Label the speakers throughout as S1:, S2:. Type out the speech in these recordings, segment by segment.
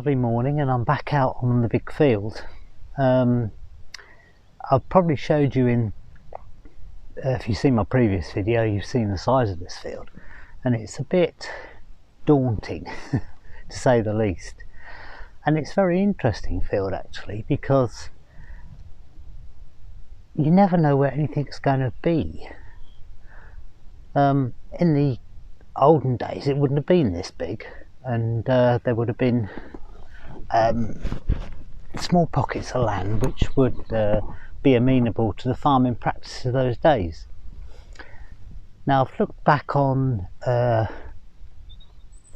S1: lovely morning and I'm back out on the big field. I've probably showed you in, if you've seen my previous video, you've seen the size of this field, and it's a bit daunting to say the least. And it's a very interesting field actually, because you never know where anything's going to be. In the olden days it wouldn't have been this big, and there would have been small pockets of land which would be amenable to the farming practices of those days. Now I've looked back on the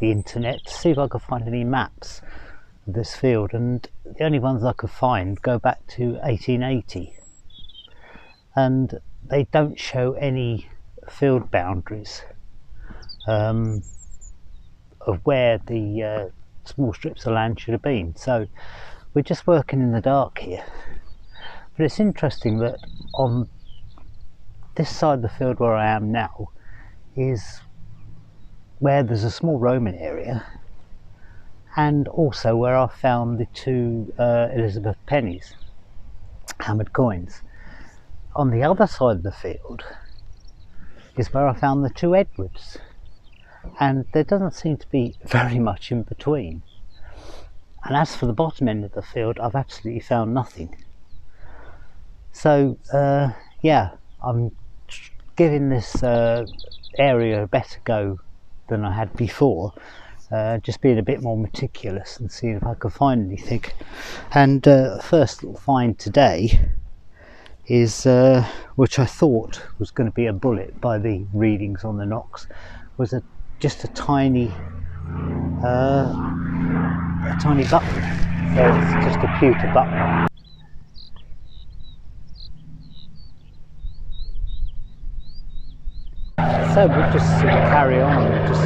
S1: internet to see if I could find any maps of this field, and the only ones I could find go back to 1880, and they don't show any field boundaries of where the small strips of land should have been. So we're just working in the dark here. But it's interesting that on this side of the field where I am now is where there's a small Roman area, and also where I found the two Elizabeth pennies, hammered coins. On the other side of the field is where I found the two Edwards, and there doesn't seem to be very much in between. And as for the bottom end of the field, I've absolutely found nothing. So yeah, I'm giving this area a better go than I had before, just being a bit more meticulous and seeing if I could find anything. And first little find today is, which I thought was going to be a bullet by the readings on the knocks, was just a tiny button. So it's just a pewter button. So we'll just sort of carry on and just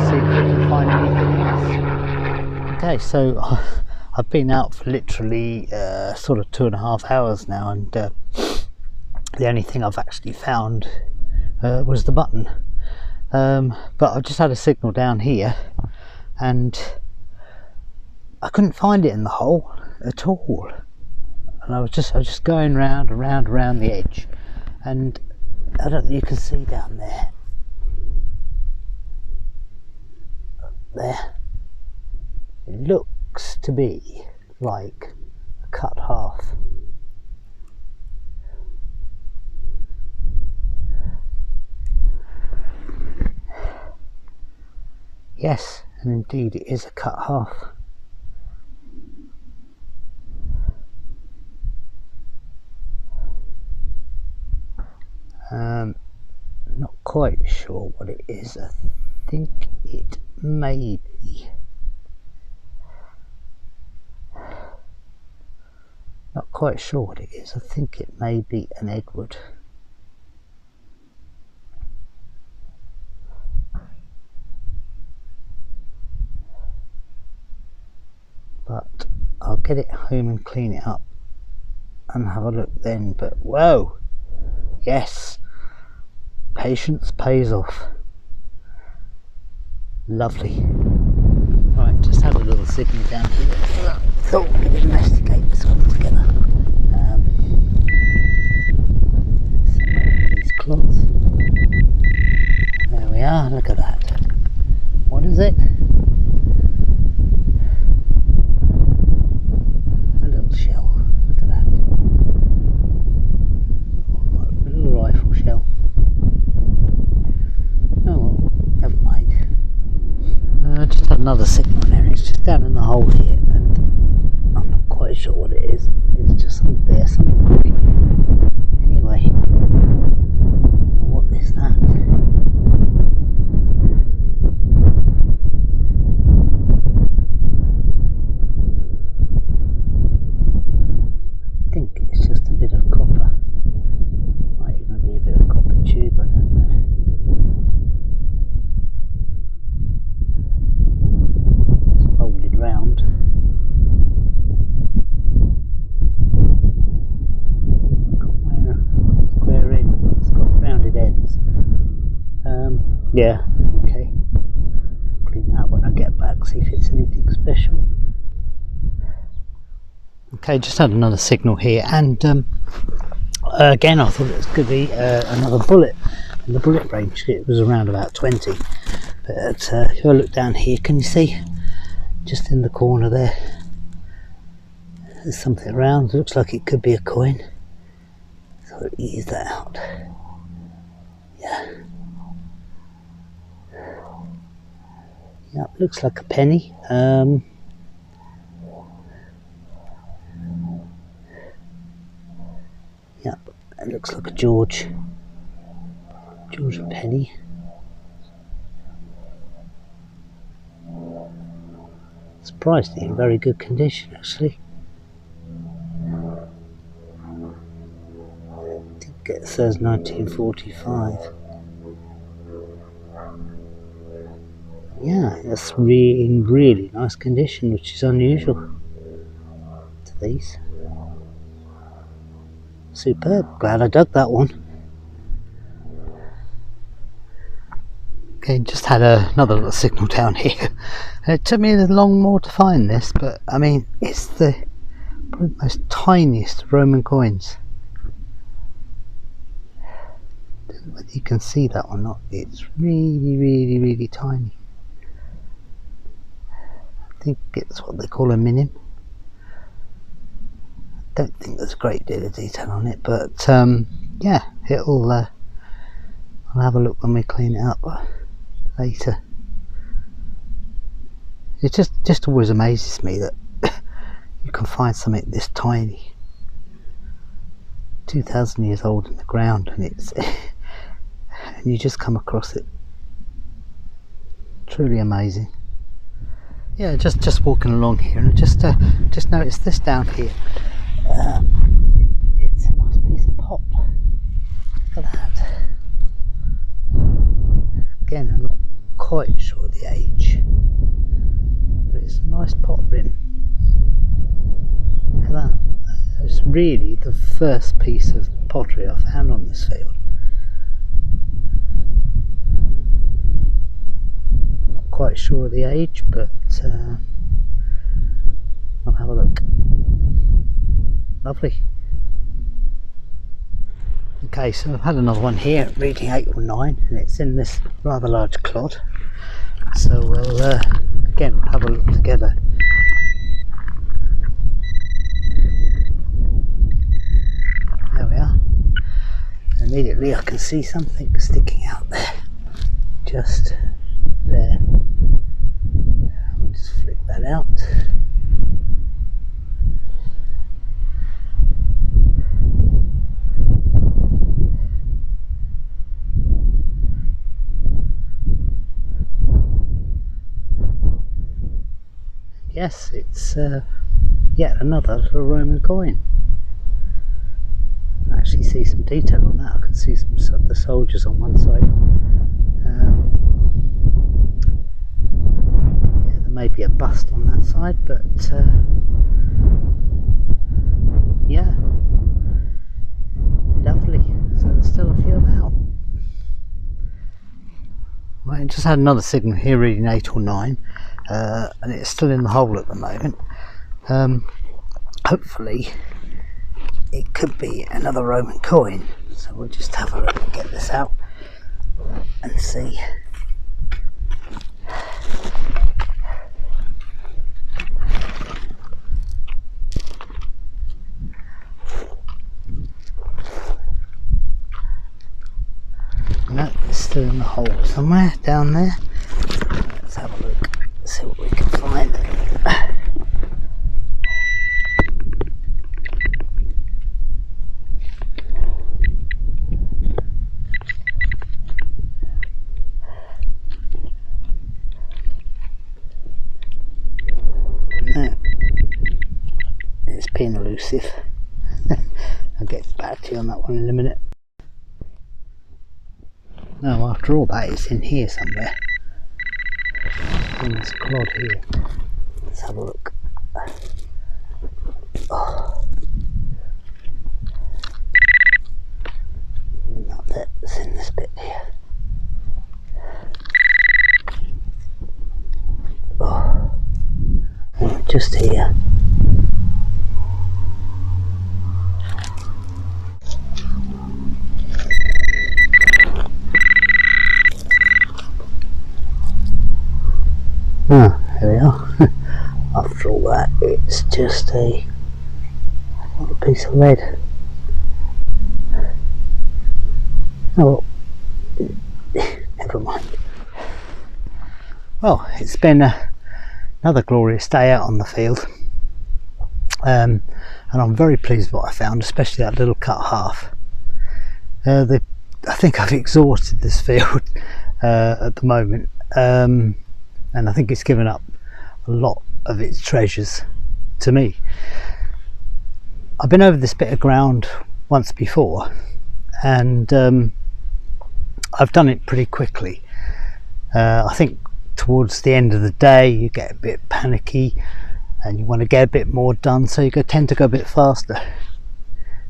S1: see if we can find anything else. Okay, so I've been out for literally sort of 2.5 hours now, and the only thing I've actually found was the button. But I've just had a signal down here, and I couldn't find it in the hole at all. And I was just going round and round around the edge, and I don't think you can see down there. There, it looks to be like a cut half. Yes, and indeed it is a cut half. Not quite sure what it is. I think it may be, not quite sure what it is. I think it may be an Edward. But I'll get it home and clean it up and have a look then. But whoa, yes, patience pays off. Lovely. Right, just had a little signal down here. Thought we'd investigate this one together. Somewhere in these cloths. There we are, look at that. What is it? A little shell. Look at that. A little rifle shell. Oh well, never mind. Just had another signal there. It's just down in the hole here, and I'm not quite sure what it is. It's just something there, something green. Anyway, what is that? I think it's just a bit of copper. Might even be a bit of copper tube, I don't know. Folded round. Square in. It's got rounded ends. Yeah, okay. Clean that when I get back, see if it's anything special. Okay, just had another signal here, and again I thought it was going to be another bullet in the bullet range. It was around about 20, but if I look down here, can you see just in the corner there, there's something around. It looks like it could be a coin, so I'll ease that out. Yeah, looks like a penny. Yeah, it looks like a George penny. Surprisingly in very good condition, actually. I think it says 1945. Yeah, that's really in really nice condition, which is unusual to these. Superb. Glad I dug that one. Okay, just had another little signal down here. It took me a long more to find this, but I mean, it's the probably most tiniest Roman coins. I don't know whether you can see that or not. It's really tiny. I think it's what they call a minim. I don't think there's a great deal of detail on it, but yeah, it'll I'll have a look when we clean it up later. It just always amazes me that you can find something this tiny, 2,000 years old in the ground, and it's and you just come across it. Truly amazing. Yeah, just walking along here, and I just noticed this down here. It's a nice piece of pot. Look at that. Again, I'm not quite sure the age, but it's a nice pot rim. Look at that. It's really the first piece of pottery I found on this field. Not quite sure of the age, but I'll have a look. Lovely. Okay, so I've had another one here, reading 8 or 9, and it's in this rather large clod. So we'll again have a look together. There we are. Immediately I can see something sticking out there, just there. I'll just flick that out. Yes, it's yet another little Roman coin. I can actually see some detail on that. I can see some of the soldiers on one side. Yeah, there may be a bust on that side, but yeah, lovely. So there's still a few about. Right, I just had another signal here reading 8 or 9. And it's still in the hole at the moment. Hopefully it could be another Roman coin, so we'll just have a look, get this out and see. No, it's still in the hole somewhere down there. Let's have a look. See what we can find. No, it's being elusive. I'll get back to you on that one in a minute. No, after all that, it's in here somewhere. In this clod here. Let's have a look. Oh. Not that, it's in this bit here. Oh. Oh, just here. There we are. After all that, it's just a piece of lead. Oh, never mind. Well, it's been another glorious day out on the field, and I'm very pleased with what I found, especially that little cut half. I think I've exhausted this field at the moment, and I think it's given up a lot of its treasures to me. I've been over this bit of ground once before, and I've done it pretty quickly. I think towards the end of the day you get a bit panicky and you want to get a bit more done, so you tend to go a bit faster.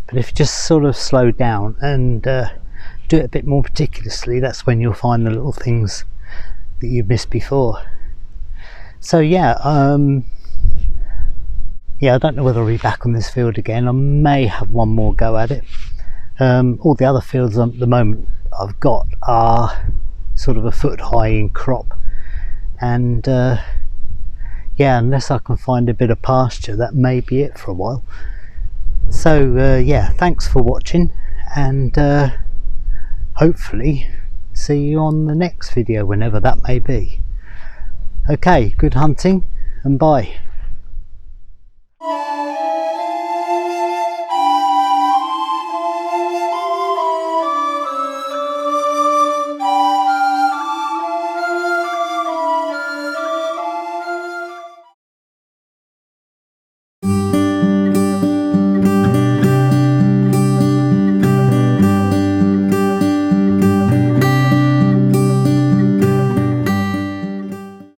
S1: But if you just sort of slow down and do it a bit more meticulously, that's when you'll find the little things that you've missed before. So yeah, I don't know whether I'll be back on this field again. I may have one more go at it. All the other fields at the moment I've got are sort of a foot high in crop, and yeah, unless I can find a bit of pasture, that may be it for a while. So yeah, thanks for watching, and hopefully see you on the next video, whenever that may be. Okay, good hunting and bye.